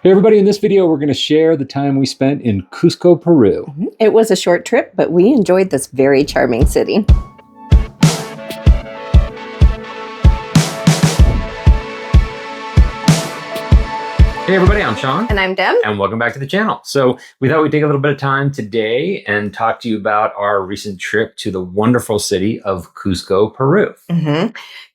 Hey everybody, in this video we're going to share the time we spent in Cusco, Peru. It was a short trip, but we enjoyed this very charming city. Hey everybody, I'm Sean. And I'm Deb. And welcome back to the channel. So we thought we'd take a little bit of time today and talk to you about our recent trip to the wonderful city of Cusco, Peru.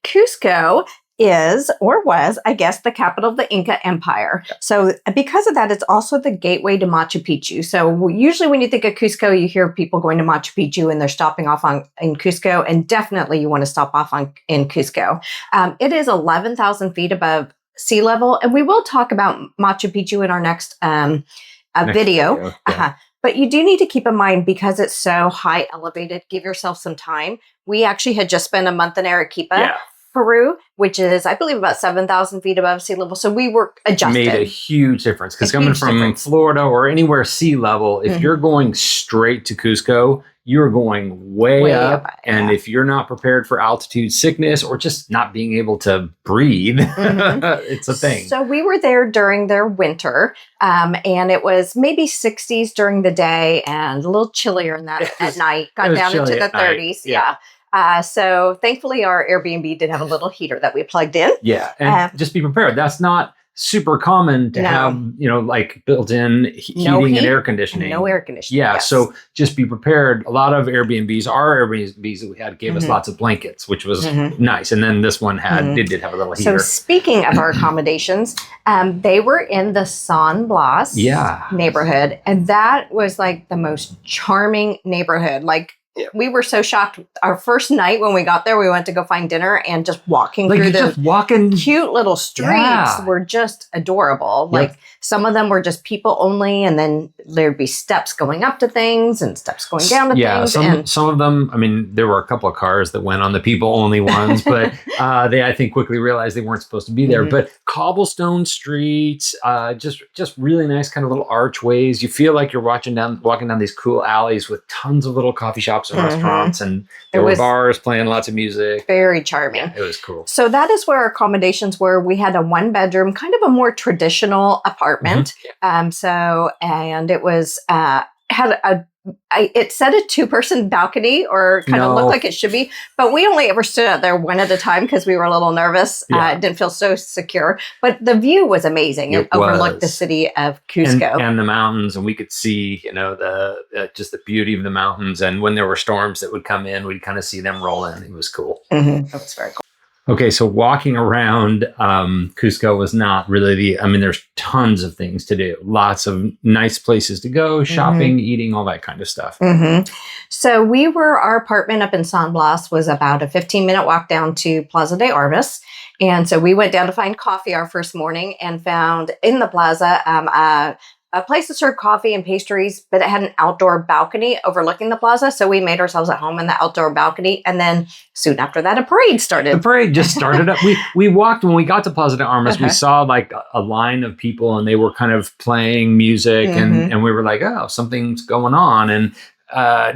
Cusco is, or was, I guess, the capital of the Inca Empire. So because of that, it's also the gateway to Machu Picchu. So usually when you think of Cusco, you hear people going to Machu Picchu and they're stopping off in Cusco, and definitely you want to stop off in Cusco. It is 11,000 feet above sea level, and we will talk about Machu Picchu in our next video. Yeah. But you do need to keep in mind, because it's so high elevated, give yourself some time. We actually had just spent a month in Arequipa, Peru, which is, I believe, about 7,000 feet above sea level. So we were adjusted. Made a huge difference, because coming from Florida or anywhere sea level, if you're going straight to Cusco, you're going way up. And if you're not prepared for altitude sickness or just not being able to breathe, it's a thing. So we were there during their winter, and it was maybe 60s during the day and a little chillier in that at night. Got down into the 30s. Yeah. So thankfully our Airbnb did have a little heater that we plugged in. Yeah. And just be prepared. That's not super common to have, like built-in heating and air conditioning. No air conditioning. Yeah. So just be prepared. A lot of Airbnbs, our Airbnbs that we had gave us lots of blankets, which was nice. And then this one did have a little heater. So speaking of our accommodations, they were in the San Blas neighborhood. And that was like the most charming neighborhood. Like, we were so shocked. Our first night when we got there, we went to go find dinner, and just walking through the cute little streets were just adorable. Like some of them were just people only, and then there'd be steps going up to things and steps going down to things. Some of them, I mean, there were a couple of cars that went on the people only ones, but they, I think, quickly realized they weren't supposed to be there. But cobblestone streets, just really nice kind of little archways. You feel like you're walking down these cool alleys with tons of little coffee shops and restaurants, and there were bars playing lots of music. Very charming. Yeah, it was cool. So that is where our accommodations were. We had a 1-bedroom, kind of a more traditional apartment. And it was it said a 2-person balcony, or kind of looked like it should be, but we only ever stood out there one at a time because we were a little nervous. It didn't feel so secure, but the view was amazing. It overlooked the city of Cusco and the mountains, and we could see, just the beauty of the mountains. And when there were storms that would come in, we'd kind of see them roll in. It was cool. That was very cool. Okay, so walking around Cusco was not really there's tons of things to do. Lots of nice places to go, shopping, eating, all that kind of stuff. So our apartment up in San Blas was about a 15-minute walk down to Plaza de Armas. And so we went down to find coffee our first morning, and found in the plaza a place to serve coffee and pastries, but it had an outdoor balcony overlooking the plaza. So we made ourselves at home in the outdoor balcony. And then soon after that, a parade started. The parade just started up. We walked, when we got to Plaza de Armas, we saw like a line of people, and they were kind of playing music, and we were like, oh, something's going on. And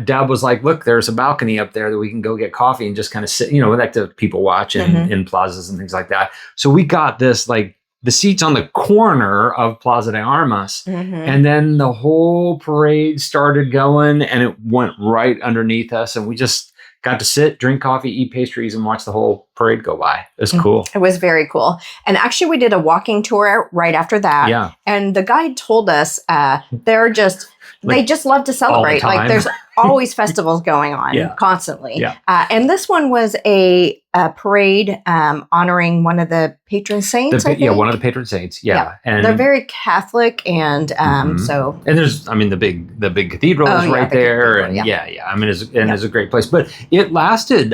Deb was like, look, there's a balcony up there that we can go get coffee and just kind of sit, we like to people watch in plazas and things like that. So we got this, like, the seats on the corner of Plaza de Armas, and then the whole parade started going, and it went right underneath us, and we just got to sit, drink coffee, eat pastries, and watch the whole parade go by. It was cool. It was very cool. And actually, we did a walking tour right after that. Yeah. And the guide told us they just love to celebrate. Like, there's always festivals going on constantly. Yeah. And this one was a parade honoring one of the patron saints. One of the patron saints. Yeah. And they're very Catholic, and so. And there's, the big cathedral is right there, and it's a great place. But it lasted.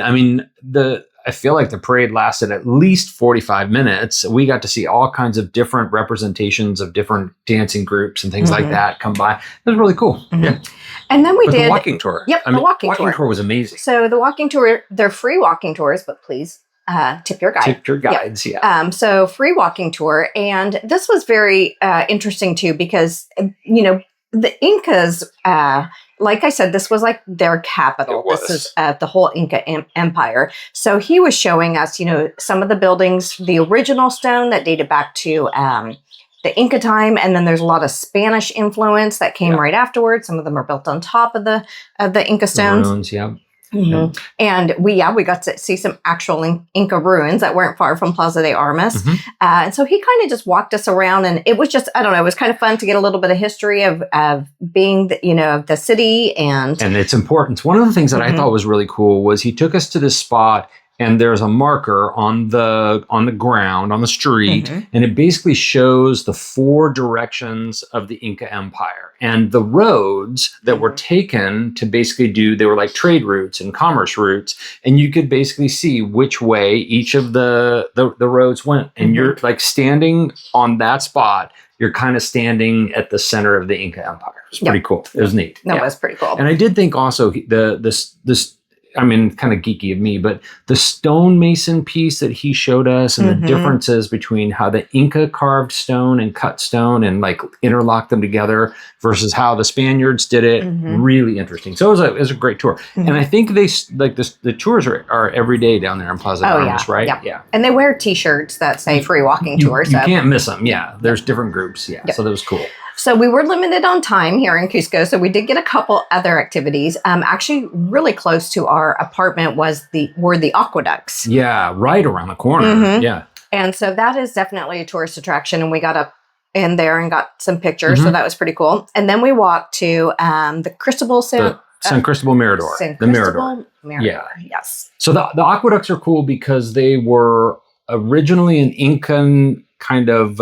I feel like the parade lasted at least 45 minutes. We got to see all kinds of different representations of different dancing groups and things like that come by. It was really cool. Yeah. And then we did the walking tour. Yep, the walking tour was amazing. So the walking tour, they're free walking tours, but please tip your guide. Tip your guides, yeah. So free walking tour. And this was very interesting too, because, the Incas, like I said, this was like their capital. This is the whole Inca Empire. So he was showing us, some of the buildings, the original stone that dated back to the Inca time, and then there's a lot of Spanish influence that came right afterwards. Some of them are built on top of the Inca stones. Ruins, yeah. Mm-hmm. And we got to see some actual Inca ruins that weren't far from Plaza de Armas. And so he kind of just walked us around, and it was just, I don't know, it was kind of fun to get a little bit of history of being, the city and its importance. One of the things that I thought was really cool was he took us to this spot, and there's a marker on the ground, on the street, and it basically shows the 4 directions of the Inca Empire. And the roads that were taken to basically they were like trade routes and commerce routes, and you could basically see which way each of the roads went. And you're like standing on that spot, you're kind of standing at the center of the Inca Empire. It's pretty cool. It was neat. No, it was pretty cool. And I did think also this I mean, kind of geeky of me, but the stonemason piece that he showed us and the differences between how the Inca carved stone and cut stone and like interlocked them together versus how the Spaniards did it, really interesting. So it was a great tour. And I think they like the tours are every day down there in Plaza de Armas, right? Yeah. And they wear T-shirts that say free walking tour. You can't miss them. Yeah. There's different groups. Yeah. So that was cool. So we were limited on time here in Cusco, so we did get a couple other activities. Actually, really close to our apartment were the aqueducts. Yeah, right around the corner. Yeah. And so that is definitely a tourist attraction, and we got up in there and got some pictures, so that was pretty cool. And then we walked to the San Cristobal Mirador. The Mirador. Yeah. Yes. So the aqueducts are cool because they were originally an Incan kind of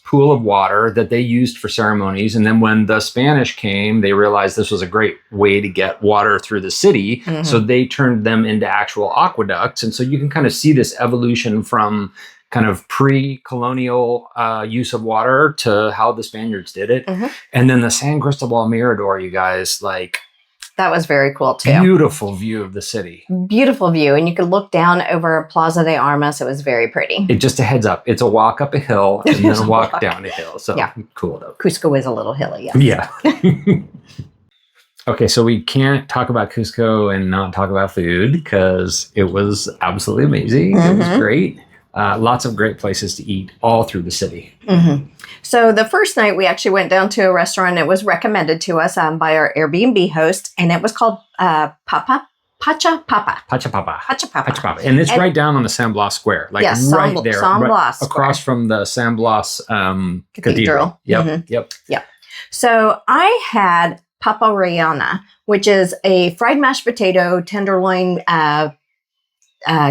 pool of water that they used for ceremonies. And then when the Spanish came, they realized this was a great way to get water through the city. So they turned them into actual aqueducts. And so you can kind of see this evolution from kind of pre-colonial use of water to how the Spaniards did it. And then the San Cristobal Mirador, you guys, like... That was very cool too. Beautiful view of the city. Beautiful view. And you could look down over Plaza de Armas. It was very pretty. It just a heads up. It's a walk up a hill and then a walk down a hill. So cool though. Cusco is a little hilly. Yes. Yeah. Okay, so we can't talk about Cusco and not talk about food because it was absolutely amazing. It was great. Lots of great places to eat all through the city. So the first night we actually went down to a restaurant. It was recommended to us by our Airbnb host, and it was called Pachapapa. And it's right down on the San Blas Square. Like right there. San Blas Square. Across from the San Blas Cathedral. Yep. So I had papa rellena, which is a fried mashed potato, tenderloin,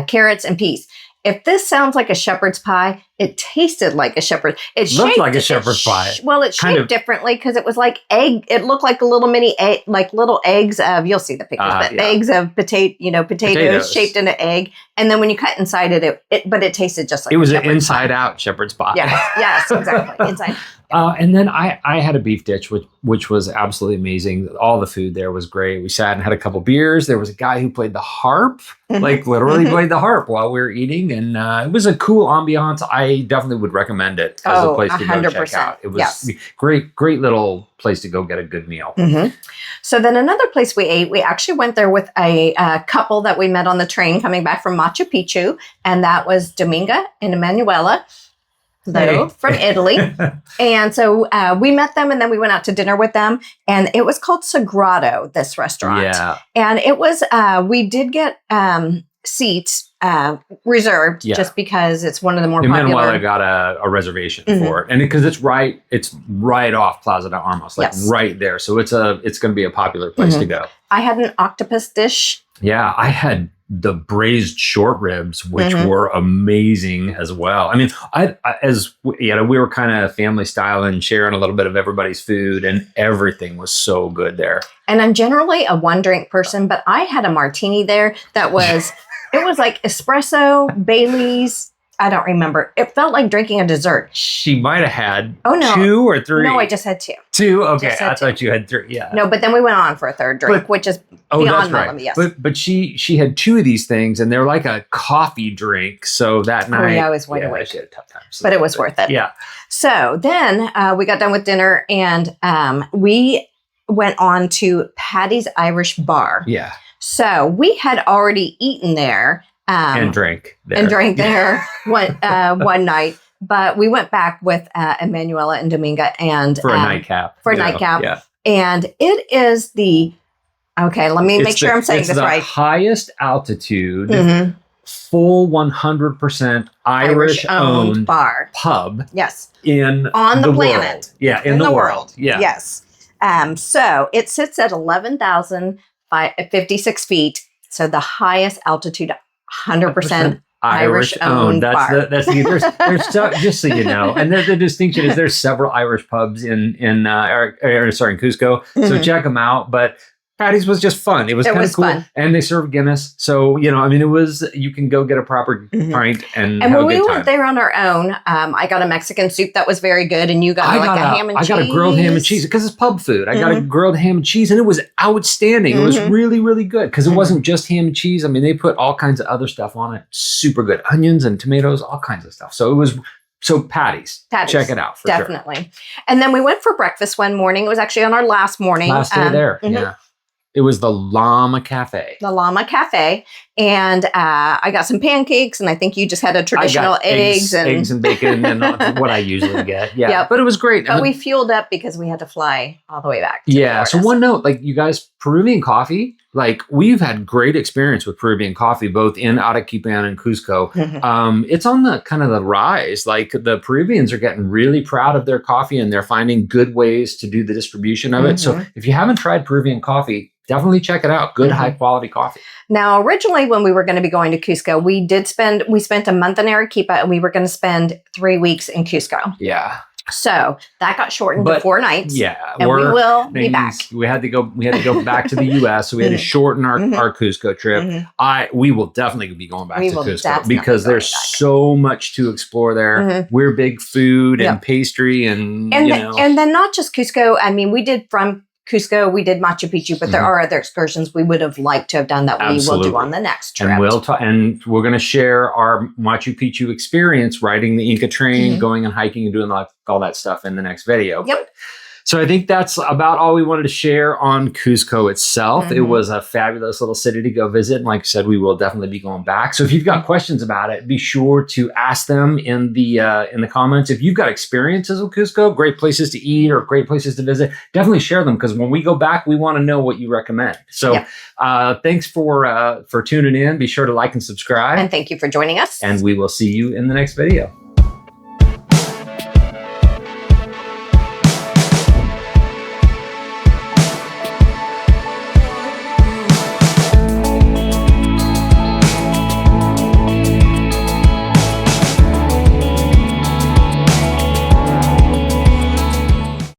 carrots, and peas. If this sounds like a shepherd's pie, it tasted like a shepherd's. It looked like a shepherd's pie. Well, it shaped differently because it was like egg. It looked like a little mini egg, like little eggs of. You'll see the pictures, but eggs of potatoes shaped in an egg. And then when you cut inside it, it tasted just like it was an inside out shepherd's pie. Yes, exactly, inside. And then I had a beef dish, which was absolutely amazing. All the food there was great. We sat and had a couple beers. There was a guy who played the harp, like literally played the harp while we were eating. And it was a cool ambiance. I definitely would recommend it as a place to 100%. Go check out. It was great little place to go get a good meal. So then another place we ate, we actually went there with a couple that we met on the train coming back from Machu Picchu. And that was Dominga and Emanuela. From Italy. And so we met them, and then we went out to dinner with them, and it was called Sagrado, this restaurant. Yeah. And it was, we did get seats reserved just because it's one of the more popular. Emanuela got a reservation for it. And because it's right off Plaza de Armas, like right there. So it's going to be a popular place to go. I had an octopus dish. Yeah, I had the braised short ribs, which were amazing as well. I mean, we were kind of family style and sharing a little bit of everybody's food, and everything was so good there. And I'm generally a one drink person, but I had a martini there that was, it was like espresso, Bailey's. I don't remember. It felt like drinking a dessert. She might have had 2 or 3. No, I just had 2. 2? Okay. I thought you had 3. Yeah. No, but then we went on for a third drink, which is beyond Melanie. Yes. But she had 2 of these things, and they're like a coffee drink. So that night. I was wide awake. She had a tough time. So but it was worth it. Yeah. So then we got done with dinner, and we went on to Patty's Irish Bar. Yeah. So we had already eaten there. And drank there. One night. But we went back with Emanuela and Dominga and for a nightcap. For a nightcap. Yeah. And it is let me make sure I'm saying this right. It's the highest altitude, full 100% Irish-owned bar. Pub. Yes. On the planet. World. Yeah, in the world. Yeah. Yes. So it sits at 11,056 feet. So the highest altitude, 100% Irish-owned bar. There's just so you know, and the distinction is there's several Irish pubs in Cusco, so check them out. But Patty's was just fun. It was kind of cool, fun. And they serve Guinness, so you can go get a proper pint and have a good time. And when we went there on our own, I got a Mexican soup that was very good, and you got a ham and cheese. I got a grilled ham and cheese because it's pub food. I got a grilled ham and cheese, and it was outstanding. It was really, really good because it wasn't just ham and cheese. I mean, they put all kinds of other stuff on it. Super good, onions and tomatoes, all kinds of stuff. So it was. So Patty's, check it out for definitely. Sure. And then we went for breakfast one morning. It was actually on our last morning. Last day there, yeah. It was the Llama Cafe. The Llama Cafe. And I got some pancakes, and I think you just had a traditional eggs and bacon and what I usually get. Yeah, yep. But it was great. But we fueled up because we had to fly all the way back. Yeah. So one note, you guys, Peruvian coffee, we've had great experience with Peruvian coffee, both in Arequipa and in Cusco. It's on the kind of the rise. The Peruvians are getting really proud of their coffee, and they're finding good ways to do the distribution of it. So if you haven't tried Peruvian coffee, definitely check it out. Good, high quality coffee. Now, originally, when we were going to be going to Cusco, we spent a month in Arequipa, and we were going to spend 3 weeks in Cusco. Yeah. So that got shortened to 4 nights. Yeah. And we will be back. We had to go back to the US. So we had to shorten our Cusco trip. We will definitely be going back to Cusco because there's so much to explore there. We're big food and pastry and then not just Cusco. I mean, we did from Cusco, we did Machu Picchu, but there are other excursions we would have liked to have done that we will do on the next trip. And we're going to share our Machu Picchu experience, riding the Inca train, going and hiking and doing all that stuff in the next video. Yep. So I think that's about all we wanted to share on Cusco itself. It was a fabulous little city to go visit. And like I said, we will definitely be going back. So if you've got questions about it, be sure to ask them in the comments. If you've got experiences with Cusco, great places to eat or great places to visit, definitely share them, because when we go back, we want to know what you recommend. So thanks for tuning in. Be sure to like and subscribe. And thank you for joining us. And we will see you in the next video.